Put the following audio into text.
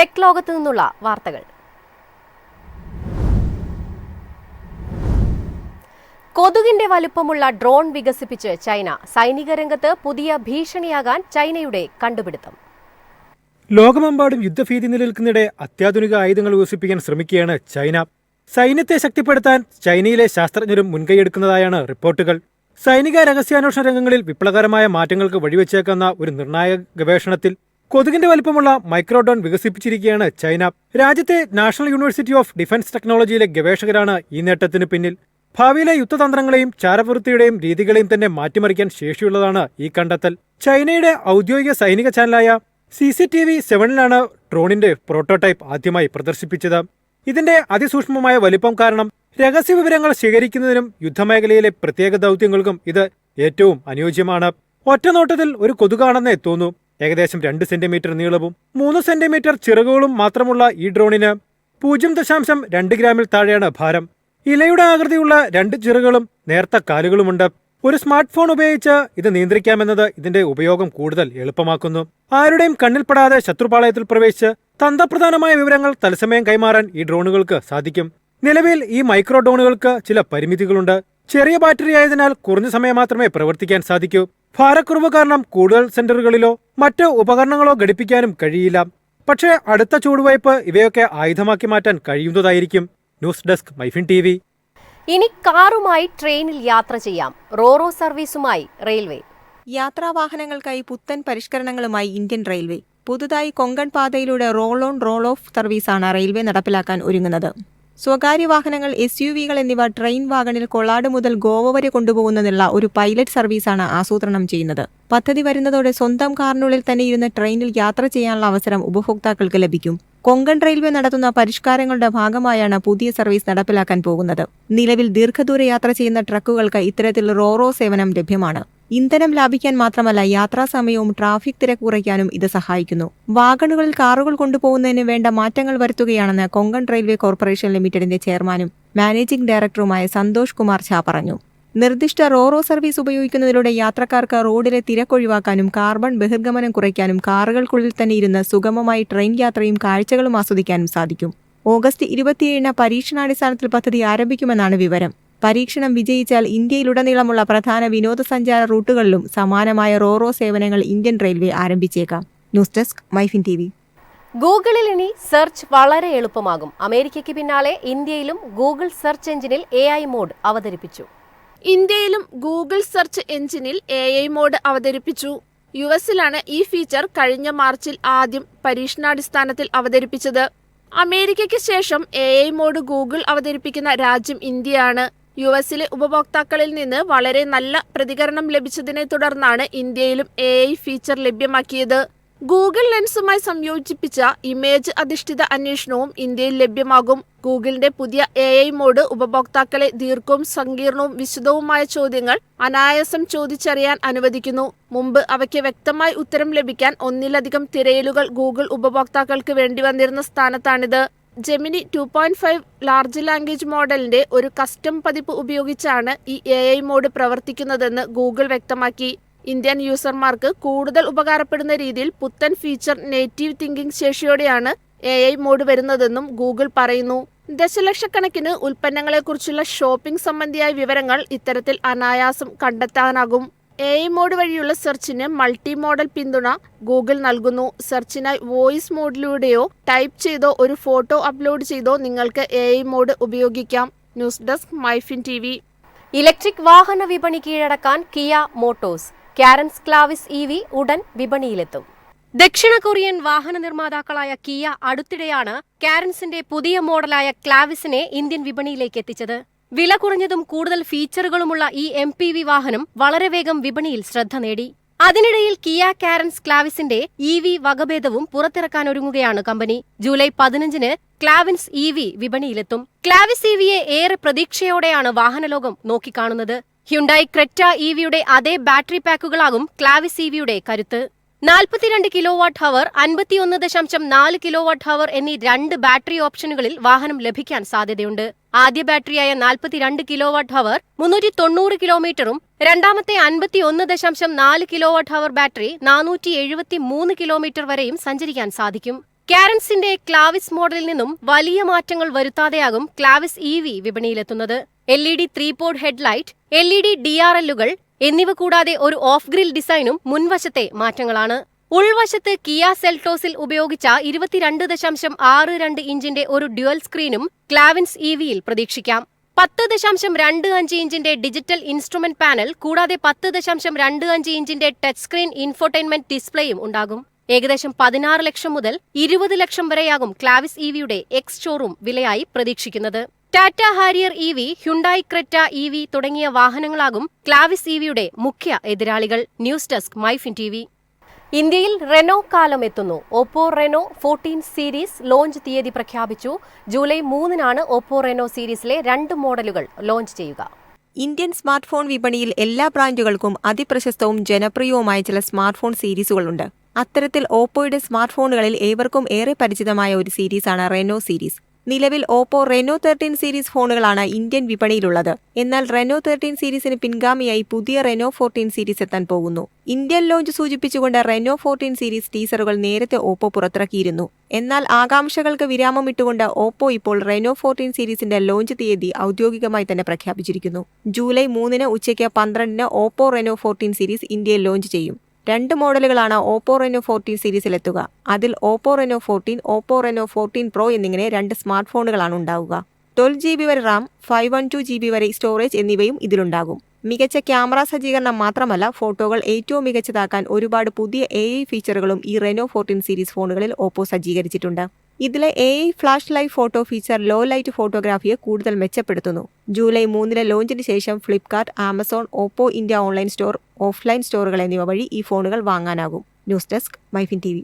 Tech ലോകത്തു നിന്നുള്ള വാർത്തകൾ. കൊതുകിന്റെ വലുപ്പമുള്ള ഡ്രോൺ വികസിപ്പിച്ച് ചൈന. സൈനിക രംഗത്ത് പുതിയ ഭീഷണിയാകാൻ ചൈനയുടെ കണ്ടുപിടുത്തം. ലോകമെമ്പാടും യുദ്ധഭീതി നിലനിൽക്കുന്നിടെ അത്യാധുനിക ആയുധങ്ങൾ വികസിപ്പിക്കാൻ ശ്രമിക്കുകയാണ് ചൈന. സൈന്യത്തെ ശക്തിപ്പെടുത്താൻ ചൈനയിലെ ശാസ്ത്രജ്ഞരും മുൻകൈയെടുക്കുന്നതായാണ് റിപ്പോർട്ടുകൾ. സൈനിക രഹസ്യാന്വേഷണ രംഗങ്ങളിൽ വിപ്ലവകരമായ മാറ്റങ്ങൾക്ക് വഴിവെച്ചേക്കുന്ന ഒരു നിർണായക ഗവേഷണത്തിൽ കൊതുകിന്റെ വലിപ്പമുള്ള മൈക്രോഡ്രോൺ വികസിപ്പിച്ചിരിക്കുകയാണ് ചൈന. രാജ്യത്തെ നാഷണൽ യൂണിവേഴ്സിറ്റി ഓഫ് ഡിഫൻസ് ടെക്നോളജിയിലെ ഗവേഷകരാണ് ഈ നേട്ടത്തിന് പിന്നിൽ. ഭാവിയിലെ യുദ്ധതന്ത്രങ്ങളെയും ചാരവൃത്തിയുടെയും രീതികളെയും തന്നെ മാറ്റിമറിക്കാൻ ശേഷിയുള്ളതാണ് ഈ കണ്ടെത്തൽ. ചൈനയുടെ ഔദ്യോഗിക സൈനിക ചാനലായ CCTV-7 ഡ്രോണിന്റെ പ്രോട്ടോടൈപ്പ് ആദ്യമായി പ്രദർശിപ്പിച്ചത്. ഇതിന്റെ അതിസൂക്ഷ്മമായ വലിപ്പം കാരണം രഹസ്യവിവരങ്ങൾ ശേഖരിക്കുന്നതിനും യുദ്ധമേഖലയിലെ പ്രത്യേക ദൗത്യങ്ങൾക്കും ഇത് ഏറ്റവും അനുയോജ്യമാണ്. ഒറ്റനോട്ടത്തിൽ ഒരു കൊതുകാണെന്നേ തോന്നൂ. ഏകദേശം 2 സെന്റിമീറ്റർ നീളവും 3 സെന്റിമീറ്റർ ചിറകുകളും മാത്രമുള്ള ഈ ഡ്രോണിന് 0.2 ഗ്രാമിൽ താഴെയാണ് ഭാരം. ഇലയുടെ ആകൃതിയുള്ള 2 ചിറകുകളും നേർത്ത കാലുകളുമുണ്ട്. ഒരു സ്മാർട്ട് ഫോൺ ഉപയോഗിച്ച് ഇത് നിയന്ത്രിക്കാമെന്നത് ഇതിന്റെ ഉപയോഗം കൂടുതൽ എളുപ്പമാക്കുന്നു. ആരുടെയും കണ്ണിൽപ്പെടാതെ ശത്രുപാളയത്തിൽ പ്രവേശിച്ച് തന്ത്രപ്രധാനമായ വിവരങ്ങൾ തത്സമയം കൈമാറാൻ ഈ ഡ്രോണുകൾക്ക് സാധിക്കും. നിലവിൽ ഈ മൈക്രോ ഡ്രോണുകൾക്ക് ചില പരിമിതികളുണ്ട്. ചെറിയ ബാറ്ററി ആയതിനാൽ കുറഞ്ഞ സമയം മാത്രമേ പ്രവർത്തിക്കാൻ സാധിക്കൂ. ഭാരക്കുറവ് കാരണം കൂടുതൽ സെന്ററുകളിലോ മറ്റ് ഉപകരണങ്ങളോ ഘടിപ്പിക്കാനും കഴിയില്ല. പക്ഷേ അടുത്ത ചുവടുവയ്പ് ഇവയൊക്കെ ആയുധമാക്കി മാറ്റാൻ കഴിയുന്നതായിരിക്കും. News desk MyFin TV. ഇനി കാറുമായി ട്രെയിനിൽ യാത്ര ചെയ്യാം. റോറോ സർവീസുമായി റെയിൽവേ. യാത്രാവാഹനങ്ങൾക്കായി പുത്തൻ പരിഷ്കരണങ്ങളുമായി ഇന്ത്യൻ റെയിൽവേ. പുതുതായി കൊങ്കൺ പാതയിലൂടെ റോൾ ഓൺ റോൾ ഓഫ് സർവീസാണ് റെയിൽവേ നടപ്പിലാക്കാൻ ഒരുങ്ങുന്നത്. സ്വകാര്യ വാഹനങ്ങൾ, SUV-കൾ എന്നിവ ട്രെയിൻ വാഗണിൽ കൊളാട് മുതൽ ഗോവ വരെ കൊണ്ടുപോകുന്നതിനുള്ള ഒരു പൈലറ്റ് സർവീസാണ് ആസൂത്രണം ചെയ്യുന്നത്. പദ്ധതി വരുന്നതോടെ സ്വന്തം കാറിനുള്ളിൽ തന്നെ ഇരുന്ന് ട്രെയിനിൽ യാത്ര ചെയ്യാനുള്ള അവസരം ഉപഭോക്താക്കൾക്ക് ലഭിക്കും. കൊങ്കൺ റെയിൽവേ നടത്തുന്ന പരിഷ്കാരങ്ങളുടെ ഭാഗമായാണ് പുതിയ സർവീസ് നടപ്പിലാക്കാൻ പോകുന്നത്. നിലവിൽ ദീർഘദൂര യാത്ര ചെയ്യുന്ന ട്രക്കുകൾക്ക് ഇത്തരത്തിൽ റോറോ സേവനം ലഭ്യമാണ്. ഇന്ധനം ലാഭിക്കാൻ മാത്രമല്ല യാത്രാസമയവും ട്രാഫിക് തിരക്ക് കുറയ്ക്കാനും ഇത് സഹായിക്കുന്നു. വാഗണുകളിൽ കാറുകൾ കൊണ്ടുപോകുന്നതിന് വേണ്ട മാറ്റങ്ങൾ വരുത്തുകയാണെന്ന് കൊങ്കൺ റെയിൽവേ കോർപ്പറേഷൻ ലിമിറ്റഡിന്റെ ചെയർമാനും മാനേജിംഗ് ഡയറക്ടറുമായ സന്തോഷ് കുമാർ ഝാ പറഞ്ഞു. നിർദ്ദിഷ്ട റോറോ സർവീസ് ഉപയോഗിക്കുന്നതിലൂടെ യാത്രക്കാർക്ക് റോഡിലെ തിരക്കൊഴിവാക്കാനും കാർബൺ ബഹിർഗമനം കുറയ്ക്കാനും കാറുകൾക്കുള്ളിൽ തന്നെ ഇരുന്ന് സുഗമമായി ട്രെയിൻ യാത്രയും കാഴ്ചകളും ആസ്വദിക്കാനും സാധിക്കും. ഓഗസ്റ്റ് 27 പരീക്ഷണാടിസ്ഥാനത്തിൽ പദ്ധതി ആരംഭിക്കുമെന്നാണ് വിവരം. പരീക്ഷണം വിജയിച്ചാൽ ഇന്ത്യയിലുടനീളമുള്ള പ്രധാന വിനോദസഞ്ചാര റൂട്ടുകളിലും സമാനമായ റോറോ സേവനങ്ങൾ ഇന്ത്യൻ റെയിൽവേ ആരംഭിച്ചേക്കാം. News desk MyFin TV. ഗൂഗിളിൽ ഇനി സെർച്ച് വളരെ എളുപ്പമാകും. അമേരിക്കയ്ക്ക് പിന്നാലെ ഇന്ത്യയിലും ഗൂഗിൾ സെർച്ച് എഞ്ചിനിൽ AI മോഡ് അവതരിപ്പിച്ചു. ഇന്ത്യയിലും ഗൂഗിൾ സെർച്ച് എഞ്ചിനിൽ AI മോഡ് അവതരിപ്പിച്ചു. US-ലാണ് ഈ ഫീച്ചർ കഴിഞ്ഞ മാർച്ചിൽ ആദ്യം പരീക്ഷണാടിസ്ഥാനത്തിൽ അവതരിപ്പിച്ചത്. അമേരിക്കയ്ക്ക് ശേഷം AI മോഡ് ഗൂഗിൾ അവതരിപ്പിക്കുന്ന രാജ്യം ഇന്ത്യയാണ്. US-ലെ ഉപഭോക്താക്കളിൽ നിന്ന് വളരെ നല്ല പ്രതികരണം ലഭിച്ചതിനെ തുടർന്നാണ് ഇന്ത്യയിലും AI ഫീച്ചർ ലഭ്യമാക്കിയത്. ഗൂഗിൾ ലെൻസുമായി സംയോജിപ്പിച്ച ഇമേജ് അധിഷ്ഠിത അന്വേഷണവും ഇന്ത്യയിൽ ലഭ്യമാകും. ഗൂഗിളിന്റെ പുതിയ AI മോഡ് ഉപഭോക്താക്കളെ ദീർഘവും സങ്കീർണവും വിശദവുമായ ചോദ്യങ്ങൾ അനായാസം ചോദിച്ചറിയാൻ അനുവദിക്കുന്നു. മുമ്പ് അവയ്ക്ക് വ്യക്തമായി ഉത്തരം ലഭിക്കാൻ ഒന്നിലധികം തിരയലുകൾ ഗൂഗിൾ ഉപഭോക്താക്കൾക്ക് വേണ്ടി വന്നിരുന്ന സ്ഥാനത്താണിത്. ജെമിനി 2.5 ലാർജ് ലാംഗ്വേജ് മോഡലിന്റെ ഒരു കസ്റ്റം പതിപ്പ് ഉപയോഗിച്ചാണ് ഈ AI മോഡ് പ്രവർത്തിക്കുന്നതെന്ന് ഗൂഗിൾ വ്യക്തമാക്കി. ഇന്ത്യൻ യൂസർമാർക്ക് കൂടുതൽ ഉപകാരപ്പെടുന്ന രീതിയിൽ പുത്തൻ ഫീച്ചർ നേറ്റീവ് തിങ്കിംഗ് ശേഷിയോടെയാണ് AI മോഡ് വരുന്നതെന്നും ഗൂഗിൾ പറയുന്നു. ദശലക്ഷക്കണക്കിന് ഉൽപ്പന്നങ്ങളെക്കുറിച്ചുള്ള ഷോപ്പിംഗ് സംബന്ധിയായ വിവരങ്ങൾ ഇത്തരത്തിൽ അനായാസം കണ്ടെത്താനാകും. AI മോഡ് വഴിയുള്ള സെർച്ചിന് മൾട്ടി മോഡൽ പിന്തുണ ഗൂഗിൾ നൽകുന്നു. സെർച്ചിനായി വോയിസ് മോഡിലൂടെയോ ടൈപ്പ് ചെയ്തോ ഒരു ഫോട്ടോ അപ്ലോഡ് ചെയ്തോ നിങ്ങൾക്ക് AI മോഡ് ഉപയോഗിക്കാം. News desk MyFin TV. Electric വാഹന വിപണി കീഴടക്കാൻ Kia Motors. Carens Clavis EV ഉടൻ വിപണിയിലെത്തും. ദക്ഷിണ കൊറിയൻ വാഹന നിർമ്മാതാക്കളായ കിയ അടുത്തിടെയാണ് കാരൻസിന്റെ പുതിയ മോഡലായ ക്ലാവിസിനെ ഇന്ത്യൻ വിപണിയിലേക്ക് എത്തിച്ചത്. വില കുറഞ്ഞതും കൂടുതൽ ഫീച്ചറുകളുമുള്ള ഈ MPV വാഹനം വളരെ വേഗം വിപണിയിൽ ശ്രദ്ധ നേടി. അതിനിടയിൽ കിയ കാരൻസ് ക്ലാവിസിന്റെ EV വകഭേദവും പുറത്തിറക്കാനൊരുങ്ങുകയാണ് കമ്പനി. ജൂലൈ 15 ക്ലാവിൻസ് EV വിപണിയിലെത്തും. ക്ലാവിസ് EVയെ ഏറെ പ്രതീക്ഷയോടെയാണ് വാഹനലോകം നോക്കിക്കാണുന്നത്. ഹ്യുണ്ടായി ക്രെറ്റ EVയുടെ അതേ ബാറ്ററി പാക്കുകളാകും ക്ലാവിസ് EVയുടെ കരുത്ത്. 42 കിലോവാട്ട് ഹവർ, 51.4 കിലോവാട്ട് ഹവർ എന്നീ 2 ബാറ്ററി ഓപ്ഷനുകളിൽ വാഹനം ലഭിക്കാൻ സാധ്യതയുണ്ട്. ആദ്യ ബാറ്ററിയായ 42 കിലോവാട്ട് ഹവർ 390 കിലോമീറ്ററും രണ്ടാമത്തെ 51.4 കിലോവാട്ട് ഹവർ ബാറ്ററി 473 കിലോമീറ്റർ വരെയും സഞ്ചരിക്കാൻ സാധിക്കും. കാരൻസിന്റെ ക്ലാവിസ് മോഡലിൽ നിന്നും വലിയ മാറ്റങ്ങൾ വരുത്താതെയാകും ക്ലാവിസ് EV വിപണിയിലെത്തുന്നത്. LED 3-പോഡ് ഹെഡ്ലൈറ്റ്, LED DRLുകൾ എന്നിവ കൂടാതെ ഒരു ഓഫ് ഗ്രിൽ ഡിസൈനും മുൻവശത്തെ മാറ്റങ്ങളാണ്. ഉൾവശത്ത് കിയ സെൽട്ടോസിൽ ഉപയോഗിച്ച 22.62 ഇഞ്ചിന്റെ ഒരു ഡ്യുവൽ സ്ക്രീനും ക്ലാവിസ് EVയിൽ പ്രതീക്ഷിക്കാം. 10.25 ഇഞ്ചിന്റെ ഡിജിറ്റൽ ഇൻസ്ട്രുമെന്റ് പാനൽ കൂടാതെ 10.25 ഇഞ്ചിന്റെ ടച്ച് സ്ക്രീൻ ഇൻഫോർടൈൻമെന്റ് ഡിസ്പ്ലേയും ഉണ്ടാകും. ഏകദേശം 16 ലക്ഷം മുതൽ 20 ലക്ഷം വരെയാകും ക്ലാവിസ് EVയുടെ എക്സ് ഷോറൂം വിലയായി പ്രതീക്ഷിക്കുന്നത്. Tata Harrier EV, Hyundai Creta EV തുടങ്ങിയ വാഹനങ്ങളാകും ക്ലാവിസ് EVയുടെ മുഖ്യ എതിരാളികൾ. News desk MyFin TV. ഇന്ത്യയിൽ റെനോ കാലം എത്തുന്നു. ഓപ്പോ റെനോ 14 സീരീസ് ലോഞ്ച് തീയതി പ്രഖ്യാപിച്ചു. ജൂലൈ 3-നാണ് ഓപ്പോ റെനോ സീരീസിലെ 2 മോഡലുകൾ ലോഞ്ച് ചെയ്യുക. ഇന്ത്യൻ സ്മാർട്ട് ഫോൺ വിപണിയിൽ എല്ലാ ബ്രാൻഡുകൾക്കും അതിപ്രശസ്തവും ജനപ്രിയവുമായ ചില സ്മാർട്ട് ഫോൺ സീരീസുകളുണ്ട്. അത്തരത്തിൽ ഓപ്പോയുടെ സ്മാർട്ട് ഫോണുകളിൽ ഏവർക്കും ഏറെ പരിചിതമായ ഒരു സീരീസാണ് റെനോ സീരീസ്. നിലവിൽ ഓപ്പോ റെനോ 13 സീരീസ് ഫോണുകളാണ് ഇന്ത്യൻ വിപണിയിലുള്ളത്. എന്നാൽ റെനോ 13 സീരീസിന് പിൻഗാമിയായി പുതിയ റെനോ 14 സീരീസ് എത്താൻ പോകുന്നു. ഇന്ത്യൻ ലോഞ്ച് സൂചിപ്പിച്ചുകൊണ്ട് റെനോ 14 സീരീസ് ടീസറുകൾ നേരത്തെ ഓപ്പോ പുറത്തിറക്കിയിരുന്നു. എന്നാൽ ആകാംക്ഷകൾക്ക് വിരാമമിട്ടുകൊണ്ട് ഓപ്പോ ഇപ്പോൾ റെനോ 14 സീരീസിന്റെ ലോഞ്ച് തീയതി ഔദ്യോഗികമായി തന്നെ പ്രഖ്യാപിച്ചിരിക്കുന്നു. ജൂലൈ 3-ന് ഉച്ചയ്ക്ക് 12-ന് ഓപ്പോ റെനോ 14 സീരീസ് ഇന്ത്യയിൽ ലോഞ്ച് ചെയ്യും. 2 മോഡലുകളാണ് ഓപ്പോ റെനോ 14 സീരീസിലെത്തുക. അതിൽ Oppo Reno 14, Oppo Reno 14 pro എന്നിങ്ങനെ 2 സ്മാർട്ട് ഫോണുകളാണ് ഉണ്ടാവുക. 12GB വരെ റാം, 512GB വരെ സ്റ്റോറേജ് എന്നിവയും ഇതിലുണ്ടാകും. മികച്ച ക്യാമറ സജ്ജീകരണം മാത്രമല്ല, ഫോട്ടോകൾ ഏറ്റവും മികച്ചതാക്കാൻ ഒരുപാട് പുതിയ AI ഫീച്ചറുകളും ഈ റെനോ 14 സീരീസ് ഫോണുകളിൽ ഓപ്പോ സജ്ജീകരിച്ചിട്ടുണ്ട്. ഇതിലെ AI flash light photo feature low light ഫോട്ടോഗ്രാഫിയെ കൂടുതൽ മെച്ചപ്പെടുത്തുന്നു. ജൂലൈ 3-ലെ ലോഞ്ചിന് ശേഷം Flipkart, Amazon, Oppo India online store, offline സ്റ്റോറുകൾ എന്നിവ വഴി ഈ ഫോണുകൾ വാങ്ങാനാകും. News desk MyFin TV.